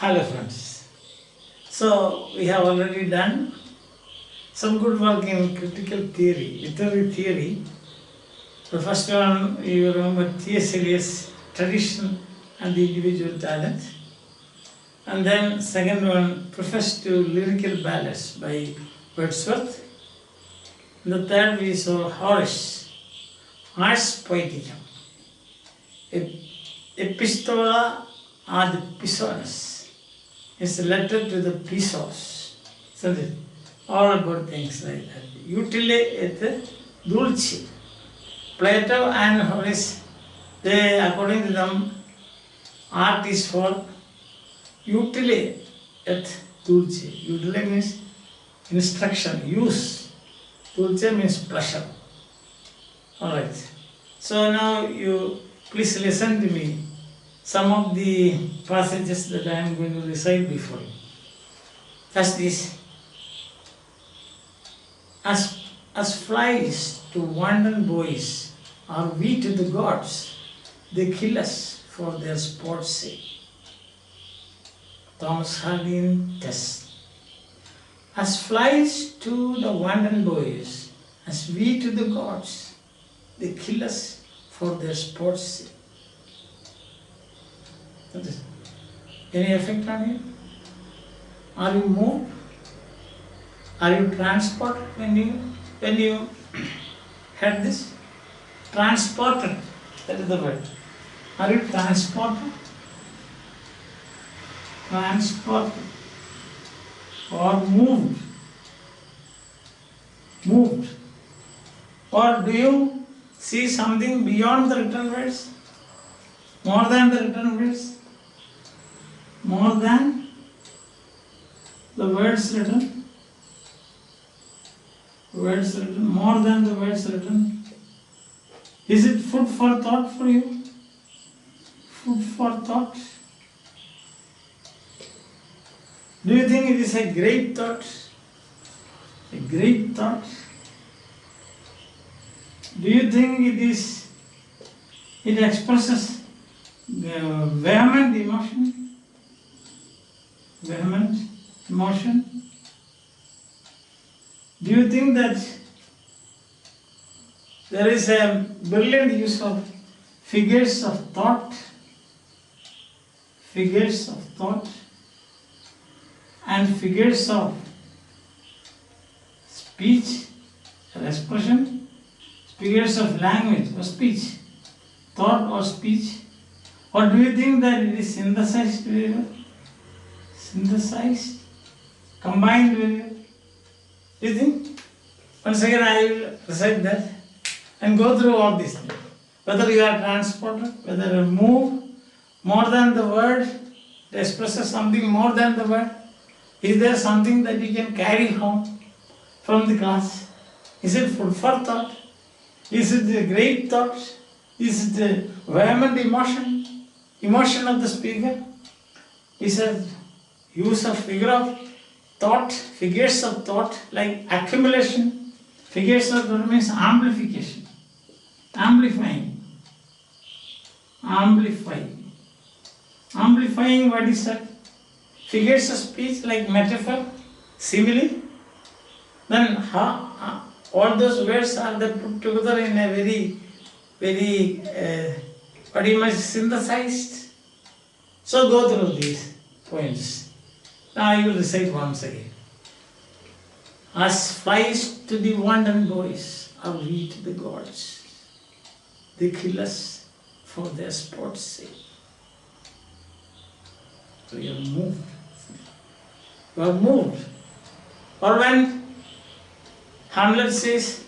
Hello friends. So we have already done some good work in critical theory, literary theory. The first one you remember T.S. Eliot's Tradition and the Individual Talent. And then second one Preface to Lyrical Ballads by Wordsworth. And the third we saw Horace, Ars Poeticum. Epistola ad Pisones. It's a letter to the Pisos. So all about things like that. Utile et dulce. Plato and Horace, they, according to them, art is for utile et dulce. Utile means instruction, use. Dulce means pleasure. Alright. So now you please listen to me. Some of the passages that I am going to recite before you. First is, as flies to wanton boys are we to the gods, they kill us for their sport's sake. Thomas Harding Test. As flies to the wanton boys, as we to the gods, they kill us for their sport's sake. Any effect on you? Are you moved? Are you transported when you heard this? Transported, that is the word. Are you transported? Transported or moved? Moved. Or do you see something beyond the written words? More than the written words? More than the words written? Words written, more than the words written. Is it food for thought for you? Food for thought? Do you think it is a great thought? A great thought? Do you think it expresses vehement emotion? Vehement emotion? Do you think that there is a brilliant use of figures of thought? Figures of thought and figures of speech or expression, figures of language or speech, thought or speech? Or do you think that it is synthesized very well? Synthesized? Combined very well? Do you think? Once again I will recite that and go through all these things. Whether you are transported, whether you move more than the word, it expresses something more than the word. Is there something that you can carry home from the class? Is it food for thought? Is it a great thought? Is it a vehement emotion? Emotion of the speaker? Is it use of figure of thought, figures of thought like accumulation? Figures of thought means amplification, amplifying, amplifying. Amplifying, what is that? Figures of speech like metaphor, simile. Then all those words are they put together in a very pretty much synthesized. So go through these points. Now I will recite once again. As flies to the wanton boys are we to the gods. They kill us for their sport's sake. So you are moved. You are moved. Or when Hamlet says,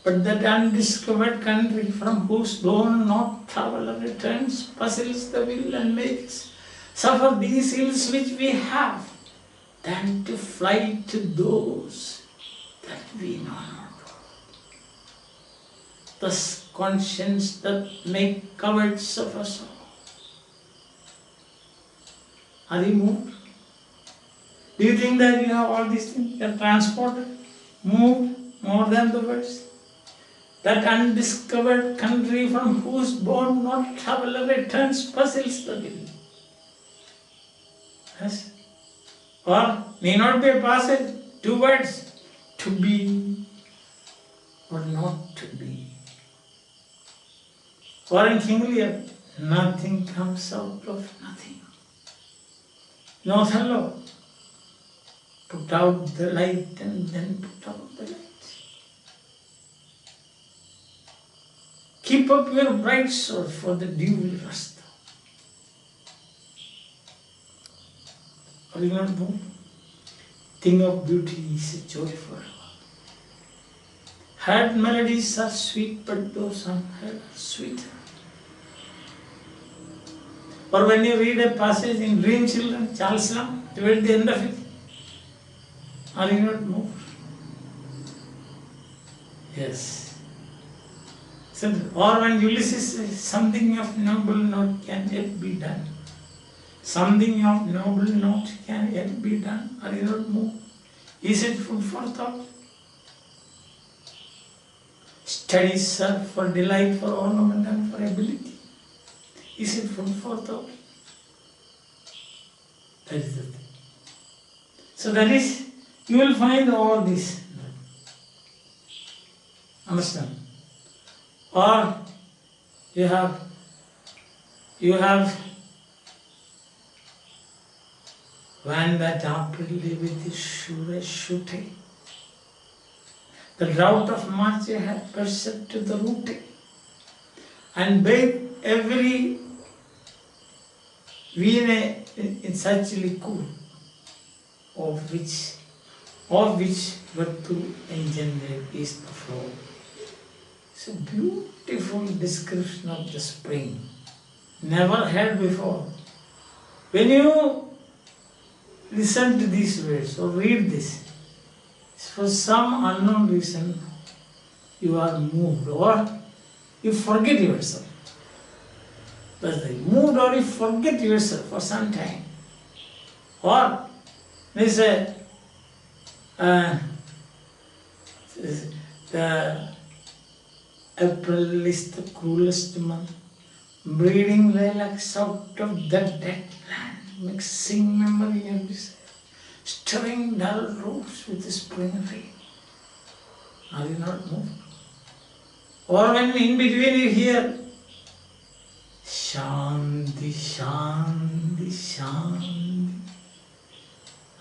but that undiscovered country from whose lone not traveler returns puzzles the will and makes suffer these ills which we have, than to fly to those that we know not. Thus conscience that make cowards of us all. Are you moved? Do you think that you have all these things? You are transported, moved more than the words? That undiscovered country from whose born not traveler returns puzzles the will. Yes. Or may not be a passage, 2 words. To be or not to be. Or in King Lear, nothing comes out of nothing. No hello. Put out the light and then put out the light. Keep up your bright soul, for the dew will rust. Are you not moved? Thing of beauty is a joy forever. Heard melodies are sweet, but those unheard are sweeter. Or when you read a passage in Dream Children, Charles Lamb, toward the end of it, are you not moved? Yes. So, or when Ulysses says, something of noble note can yet be done. Something of noble note can yet be done. Are you not moved? Is it food for thought? Studies serve for delight, for ornament and for ability. Is it food for thought? That is the thing. So that is, you will find all this. Understand? Or you have when that apple lay with his sure shooting, the drought of March had perceived to the rooting, and bathed every vein in such liquid, of which virtue engendered is the flow. It's a beautiful description of the spring, never heard before. When you listen to these words or read this, for some unknown reason you are moved or you forget yourself. That's the moved or you forget yourself for some time. Or they say the April is the coolest month, breeding lilacs out of the dead land, mixing memory and desire, stirring dull roots with the spring rain. Are you not moved? Or when in between you hear Shanti, Shanti, Shanti,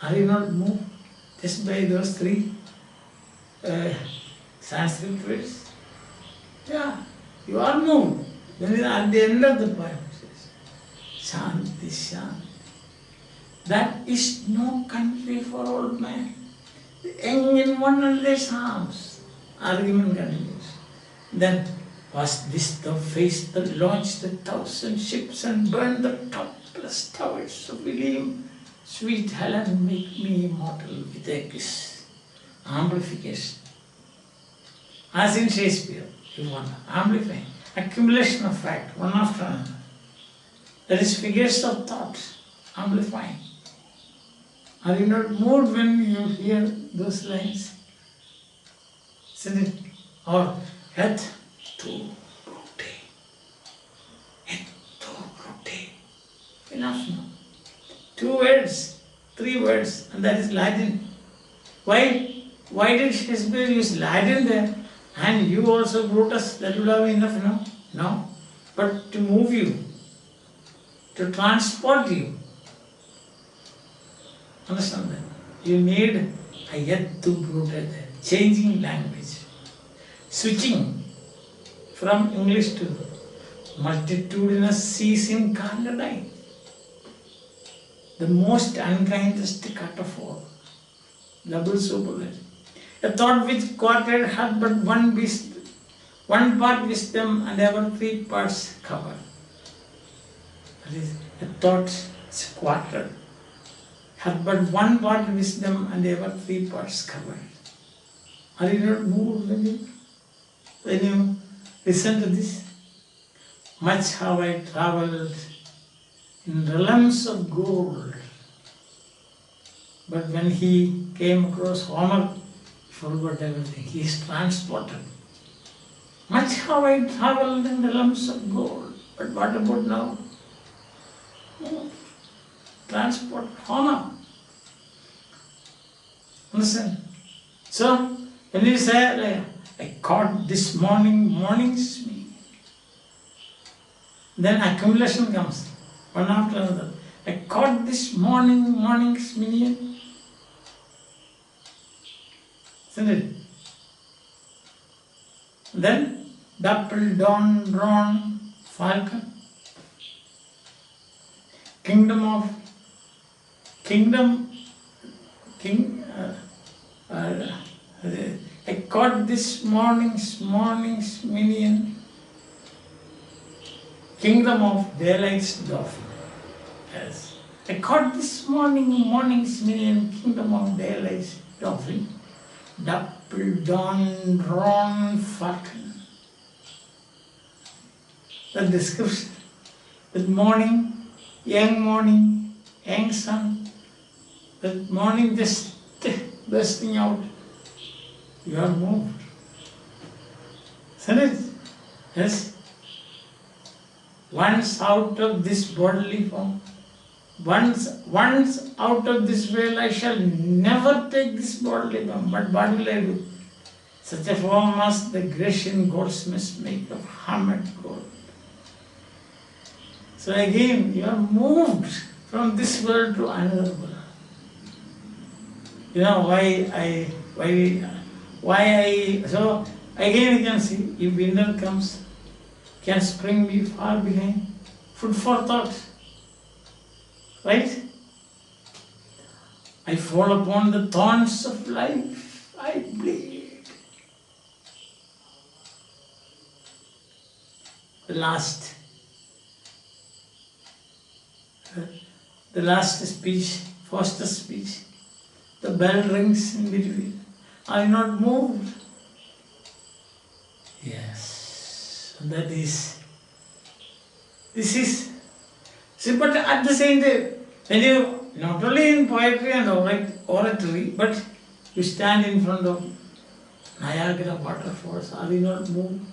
are you not moved just by those 3 Sanskrit words? Yeah, you are moved. Then at the end of the poem it says, Shanti, Shanti. That is no country for old men. The young in one another's arms. Argument continues. Then was this the face that launched 1,000 ships and burned the topless towers of William? Sweet Helen, make me immortal with a kiss. Amplification. As in Shakespeare, you want amplifying. Accumulation of fact, one after another. That is figures of thought, amplifying. Are you not moved when you hear those lines? Isn't it? Or et tu brute. Et tu brute. Enough now. 2 words, 3 words, and that is Latin. Why did Shakespeare use Latin there? And you also, Brutus, that would have been enough, no? No. But to move you, to transport you. Understand that? You need a yet to brute there, changing language, switching from English to multitudinous seas in Carnadine. The most unkindest cut of all. Double superlative. A thought which quartered had but one part wisdom and ever 3 parts covered. That is, a thought is quartered, had but one part wisdom and ever 3 parts covered. Are you not moved when you listen to this? Much have I travelled in realms of gold. But when he came across Homer, he forgot everything. He is transported. Much have I travelled in realms of gold. But what about now? transport honor. Understand? So, when you say, I caught this morning's me, then accumulation comes, one after another. I caught this morning's minion. Isn't it? Then, dapple dawn drawn falcon. King, I caught this morning's minion. Kingdom of daylight's dolphin. Yes. I caught this morning's minion, kingdom of daylight's dolphin. Dapple dawn drawn falcon. The description. That morning, young sun. That morning just bursting out. You are moved. Isn't it? Yes. Once out of this bodily form, once out of this veil, I shall never take this bodily form. But what will I do? Such a form as the Grecian goldsmiths make of hammered gold. So again, you are moved from this world to another world. You know so again you can see, if winter comes, can spring be far behind? Food for thought. Right? I fall upon the thorns of life, I bleed. The last speech, first speech, the bell rings in between. Are you not moved? Yes, that is, this is, see, but at the same time, when you, not only in poetry and oratory, but you stand in front of Niagara waterfalls, are you not moved?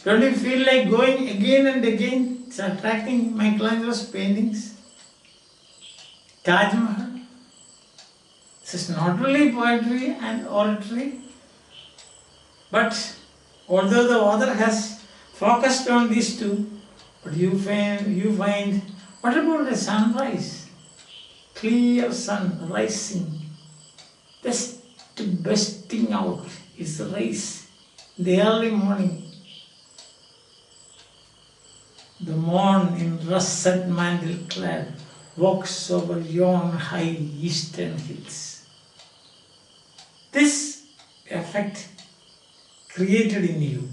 Don't you feel like going again and again? It's attracting Michelangelo's paintings. Taj Mahal. This is not only poetry and oratory, but although the author has focused on these two, but you find, what about the sunrise? Clear sun rising, just bursting out its rays in the early morning. The morn in russet mantle clad walks over yon high eastern hills. This effect created in you.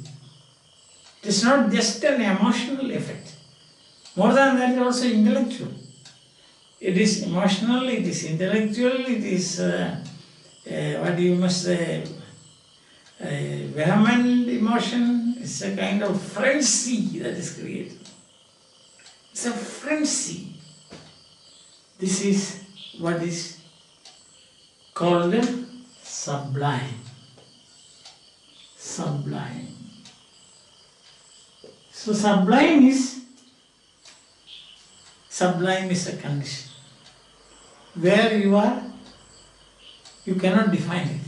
It is not just an emotional effect. More than that, it is also intellectual. It is emotional, it is intellectual, it is, what you must say, vehement emotion. It's a kind of frenzy that is created. It's a frenzy. This is what is called sublime. Sublime. So sublime is a condition where you are, you cannot define it.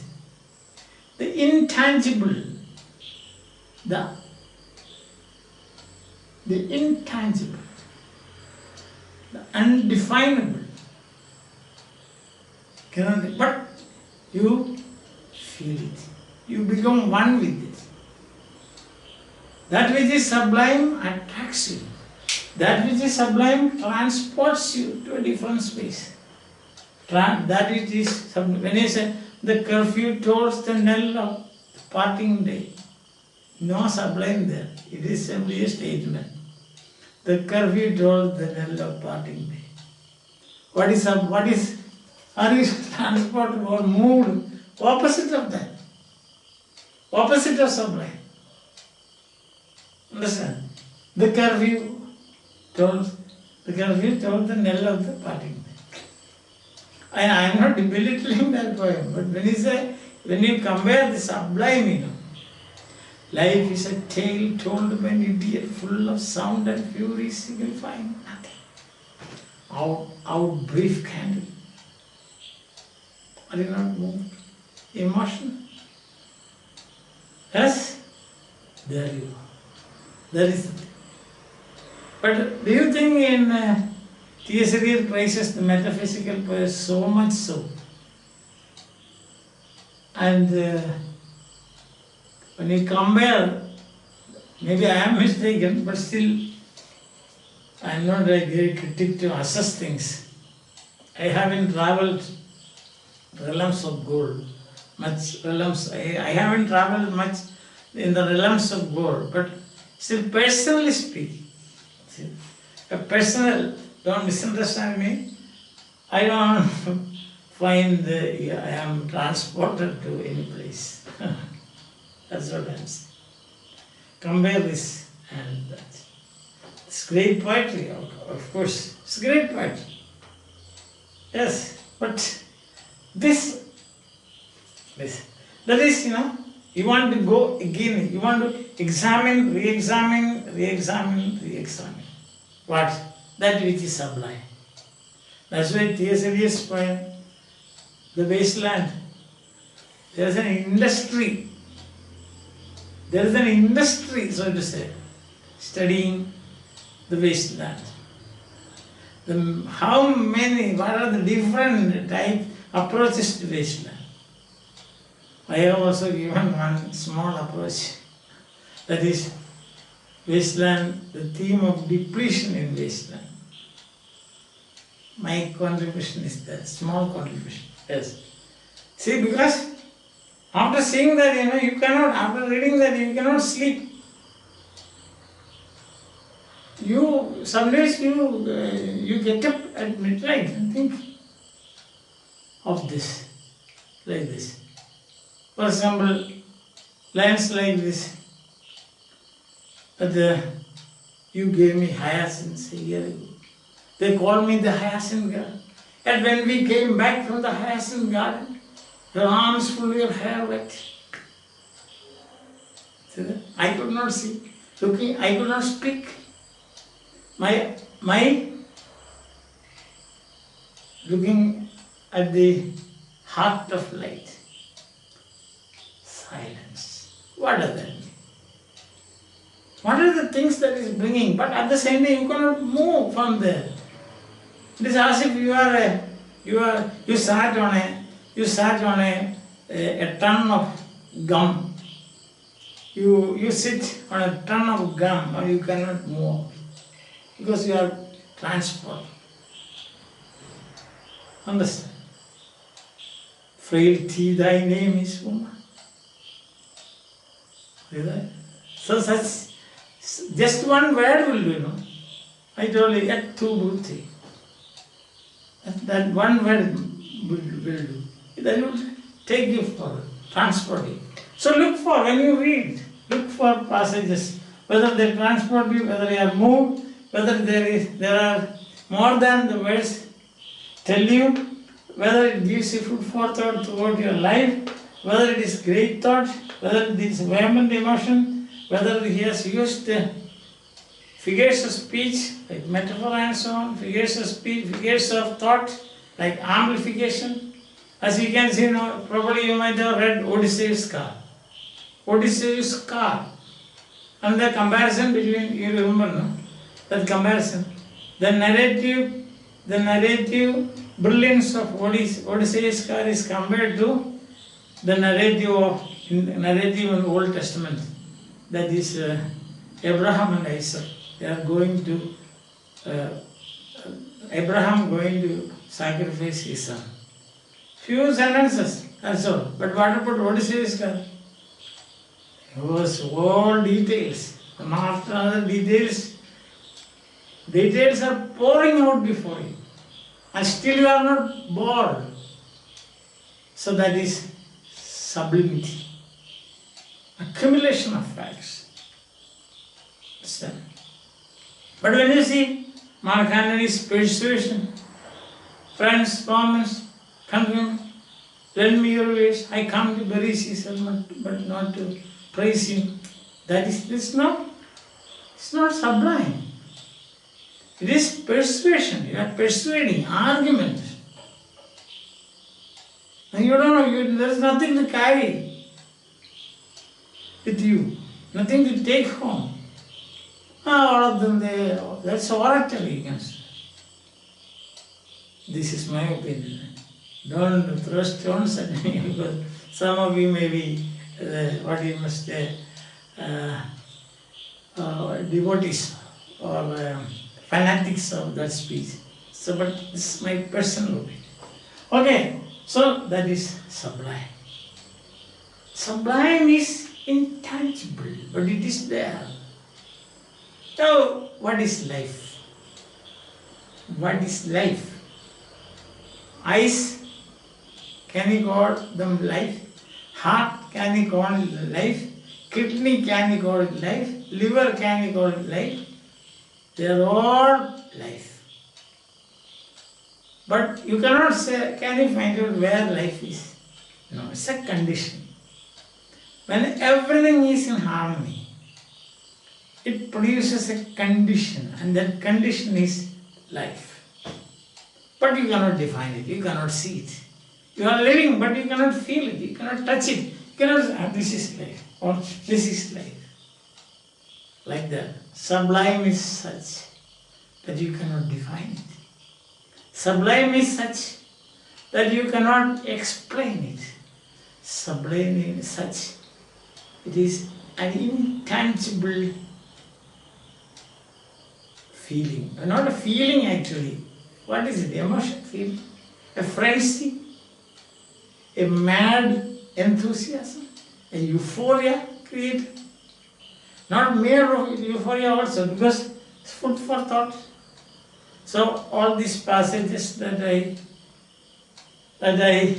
The intangible, the intangible, the undefinable, cannot, but you feel it. You become one with it. That which is sublime attracts you. That which is sublime transports you to a different space. That which is sublime. When you say the curfew tolls the knell of the parting day, no sublime there. It is simply a statement. The curfew tolls the knell of parting day. What is, are you transported or moved? Opposite of that. Opposite of sublime. Understand? The curfew told the knell of the parting day. And I am not belittling that poem, but when you compare the sublime, life is a tale told by an idiot full of sound and furies, you will find nothing. out brief candle. Are you not moved? Emotion? Yes? There you are. That is the thing. But do you think in T.S. Eliot praises the metaphysical poet so much so? And when you compare, maybe I am mistaken, but still I am not a great critic to assess things. I haven't traveled realms of gold, much realms. I haven't traveled much in the realms of gold, but still personally speaking, a personal, don't misunderstand me, I don't find I am transported to any place. That's what I'm saying. Compare this and that. It's great poetry, of course. It's great poetry. Yes, but this, that is, you want to go again, you want to examine, re-examine, re-examine, re-examine. What? That which is sublime. That's why T.S. Eliot's poem, The Wasteland, there is an industry. There is an industry, so to say, studying the wasteland. How many, what are the different type approaches to wasteland? I have also given one small approach. That is wasteland, the theme of depletion in wasteland. My contribution is that, small contribution. Yes. See, because after seeing that, you cannot, after reading that, you cannot sleep. Some days you get up at midnight and think of this, like this. For example, lines like this. You gave me hyacinths a year ago. They called me the hyacinth girl. And when we came back from the hyacinth garden, your arms full, your hair wet. See that? I could not see. Looking, I could not speak. My looking at the heart of light. Silence. What does that mean? What are the things that is bringing? But at the same time, you cannot move from there. It is as if you sat on a ton of gum. You sit on a ton of gum and you cannot move because you are transported. Understand? Frailty, thy name is woman. So such, just one word will do, I told you, at two bhuti. That one word will do. That will take you forward, transport you. So look for, when you read, look for passages, whether they transport you, whether you are moved, whether there are more than the words tell you, whether it gives you food for thought throughout your life, whether it is great thought, whether it is vehement emotion, whether he has used figures of speech like metaphor and so on, figures of speech, figures of thought like amplification. As you can see now, probably you might have read Odysseus' car. Odysseus' car. And the comparison between, you remember, no? That comparison. The narrative brilliance of Odysseus' car is compared to the narrative in Old Testament. That is Abraham and Isaac. They are going to, Abraham going to sacrifice his son. Few sentences, that's all. But what about Odysseus' car? It was all details. One after another details are pouring out before you. And still you are not bored. So that is sublimity. Accumulation of facts. Understand? But when you see Mark Antony's persuasion, friends, promise, countrymen, lend me your ways, I come to bury Caesar, but not to praise him. That is, it's not sublime. It is persuasion. You are persuading, argument. And you don't know, there is nothing to carry with you, nothing to take home. All of them, that's oratory, you can say. This is my opinion. Don't throw stones at me because some of you may be, what you must say, devotees or fanatics of that speech. So, but this is my personal opinion. Okay, so that is sublime. Sublime is intangible, but it is there. So, what is life? What is life? Eyes, can you call them life? Heart, can you call it life? Kidney, can you call it life? Liver, can you call it life? They are all life. But you cannot say, can you find out where life is? No, it's a condition. When everything is in harmony, it produces a condition, and that condition is life. But you cannot define it, you cannot see it. You are living, but you cannot feel it, you cannot touch it. You cannot say, this is life, or this is life. Like that. Sublime is such that you cannot define it. Sublime is such that you cannot explain it. Sublime is such, it is an intangible feeling. Not a feeling actually. What is it? Emotion, feeling? A frenzy? A mad enthusiasm? A euphoria created? Not mere euphoria also, because it's food for thought. So all these passages that I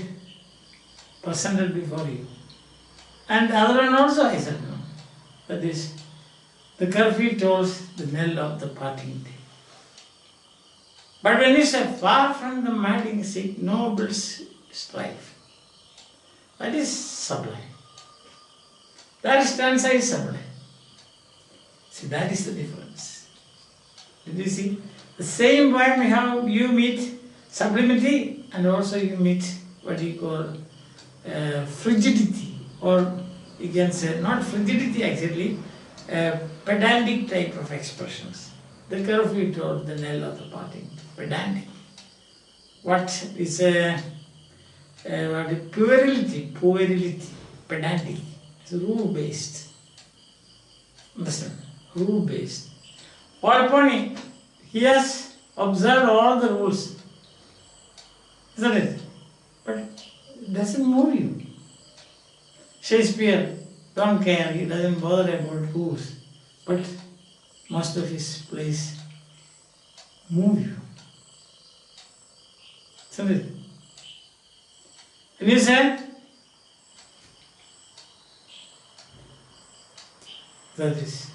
presented before you. And the other one also I said no. That is, the curfew tolls the knell of the parting day. But when you say far from the madding sick, noble strife, that is sublime. That stanza is sublime. See, that is the difference. Did you see? The same poem you meet sublimity and also you meet what you call frigidity, or you can say not frigidity actually, pedantic type of expressions. The curfew told the knell of the parting. Pedantic. What is puerility, pedantic. It's rule-based. Understand? Rule-based. Whereupon he has observed all the rules. Isn't it? But it doesn't move you. Shakespeare, don't care, he doesn't bother about rules. But most of his plays move you. Isn't it? And you said that is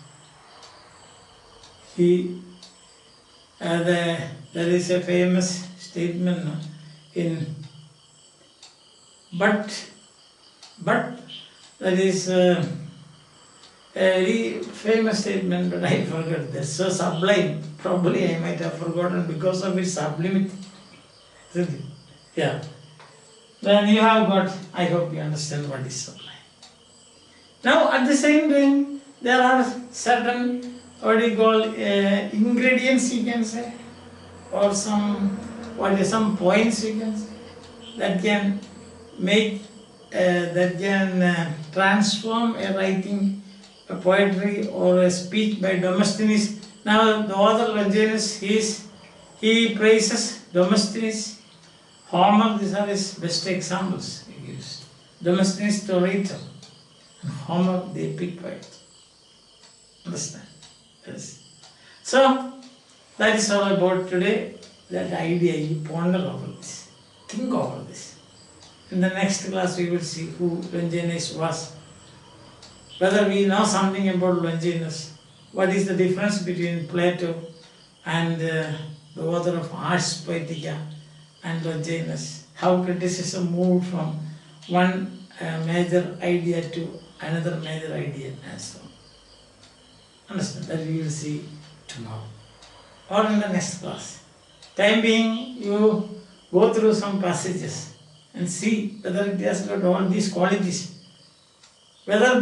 there is a famous statement in but that is a very famous statement, but I forgot. That's so sublime. Probably I might have forgotten because of its sublimity. Isn't it? Yeah. Then you have got, I hope you understand what is sublime. Now at the same time, there are certain, what do you call, ingredients you can say, or some points you can say, that can make, transform a writing, a poetry or a speech by Demosthenes. Now the author Longinus, he praises Demosthenes, Homer, these are his best examples he gives. Demosthenes the orator, and Homer the epic poet. Understand? Yes. So that is all about today. That idea, you ponder over this, think over this. In the next class we will see who Longinus was, whether we know something about Longinus, what is the difference between Plato and the author of Ars Poetica and Longinus, how criticism moved from one major idea to another major idea and so on. Understand? That we will see tomorrow. or in the next class. Time being, you go through some passages and see whether it has got all these qualities. Whether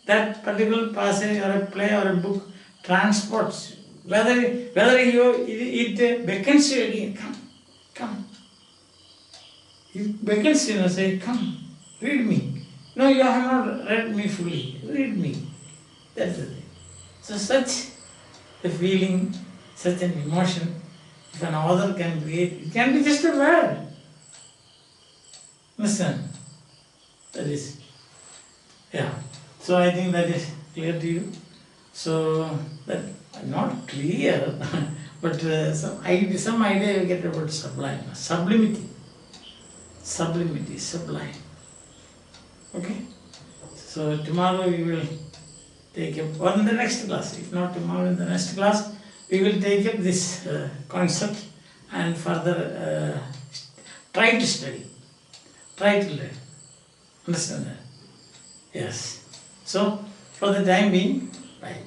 that particular passage or a play or a book transports, whether it beckons you again, come. It beckons you, say, come, read me. No, you have not read me fully, read me. That's the thing. So such a feeling, such an emotion, if an author can create, it can be just a word. Listen, that is, yeah. So I think that is clear to you. So that not clear, but some idea you get about sublime, sublimity, sublime. Okay. So tomorrow we will take up, or in the next class, if not tomorrow, in the next class, we will take up this concept and further try to study, try to learn. Understand that? Yes. So, for the time being, bye.